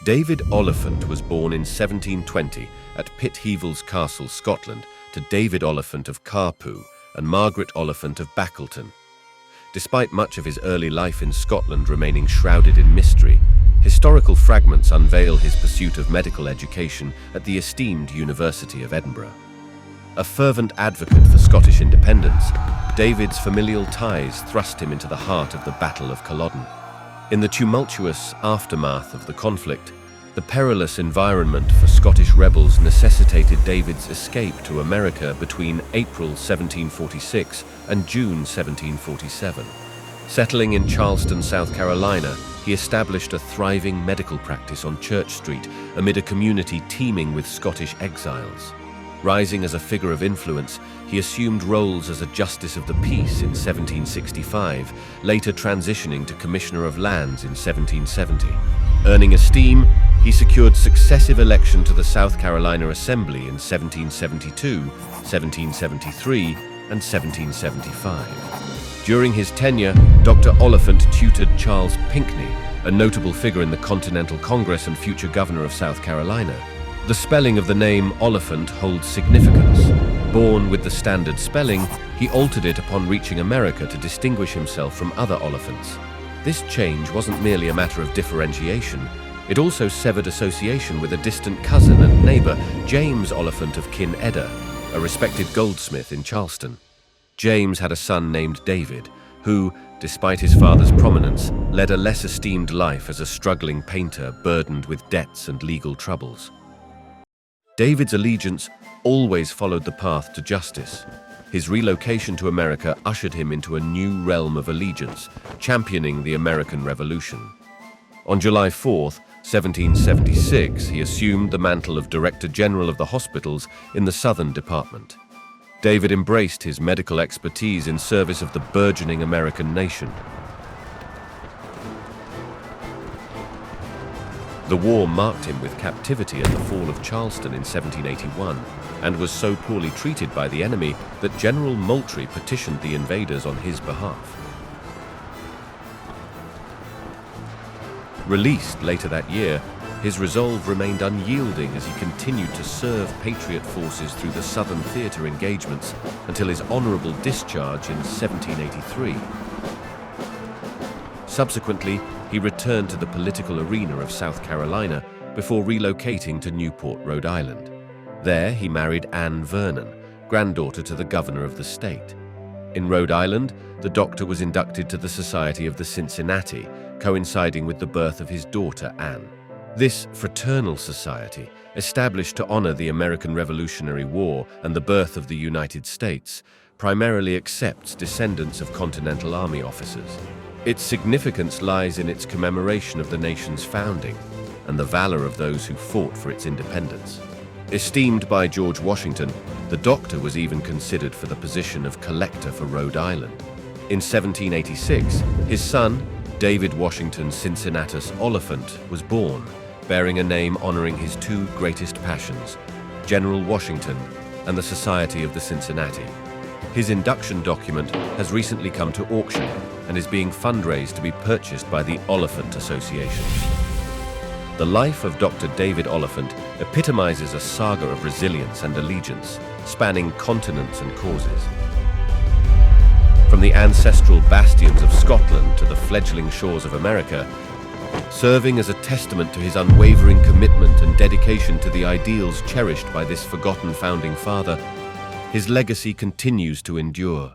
David Olyphant was born in 1720 at Pithevel's Castle, Scotland, to David Olyphant of Carpow and Margaret Olyphant of Backleton. Despite much of his early life in Scotland remaining shrouded in mystery, historical fragments unveil his pursuit of medical education at the esteemed University of Edinburgh. A fervent advocate for Scottish independence, David's familial ties thrust him into the heart of the Battle of Culloden. In the tumultuous aftermath of the conflict, the perilous environment for Scottish rebels necessitated David's escape to America between April 1746 and June 1747. Settling in Charleston, South Carolina, he established a thriving medical practice on Church Street amid a community teeming with Scottish exiles. Rising as a figure of influence, he assumed roles as a Justice of the Peace in 1765, later transitioning to Commissioner of Lands in 1770. Earning esteem, he secured successive election to the South Carolina Assembly in 1772, 1773, and 1775. During his tenure, Dr. Olyphant tutored Charles Pinckney, a notable figure in the Continental Congress and future governor of South Carolina. The spelling of the name Olyphant holds significance. Born with the standard spelling, he altered it upon reaching America to distinguish himself from other Olyphants. This change wasn't merely a matter of differentiation, it also severed association with a distant cousin and neighbor, James Olyphant of Kin Edda, a respected goldsmith in Charleston. James had a son named David, who, despite his father's prominence, led a less esteemed life as a struggling painter burdened with debts and legal troubles. David's allegiance always followed the path to justice. His relocation to America ushered him into a new realm of allegiance, championing the American Revolution. On July 4, 1776, he assumed the mantle of Director General of the hospitals in the Southern Department. David embraced his medical expertise in service of the burgeoning American nation. The war marked him with captivity at the fall of Charleston in 1781, and was so poorly treated by the enemy that General Moultrie petitioned the invaders on his behalf. Released later that year, his resolve remained unyielding as he continued to serve Patriot forces through the Southern theater engagements until his honorable discharge in 1783. Subsequently, he returned to the political arena of South Carolina before relocating to Newport, Rhode Island. There, he married Anne Vernon, granddaughter to the governor of the state. In Rhode Island, the doctor was inducted to the Society of the Cincinnati, coinciding with the birth of his daughter, Anne. This fraternal society, established to honor the American Revolutionary War and the birth of the United States, primarily accepts descendants of Continental Army officers. Its significance lies in its commemoration of the nation's founding and the valor of those who fought for its independence. Esteemed by George Washington, the doctor was even considered for the position of collector for Rhode Island. In 1786, his son, David Washington Cincinnatus Olyphant, was born, bearing a name honoring his two greatest passions, General Washington and the Society of the Cincinnati. His induction document has recently come to auction and is being fundraised to be purchased by the Olyphant Association. The life of Dr. David Olyphant epitomizes a saga of resilience and allegiance, spanning continents and causes. From the ancestral bastions of Scotland to the fledgling shores of America, serving as a testament to his unwavering commitment and dedication to the ideals cherished by this forgotten founding father, his legacy continues to endure.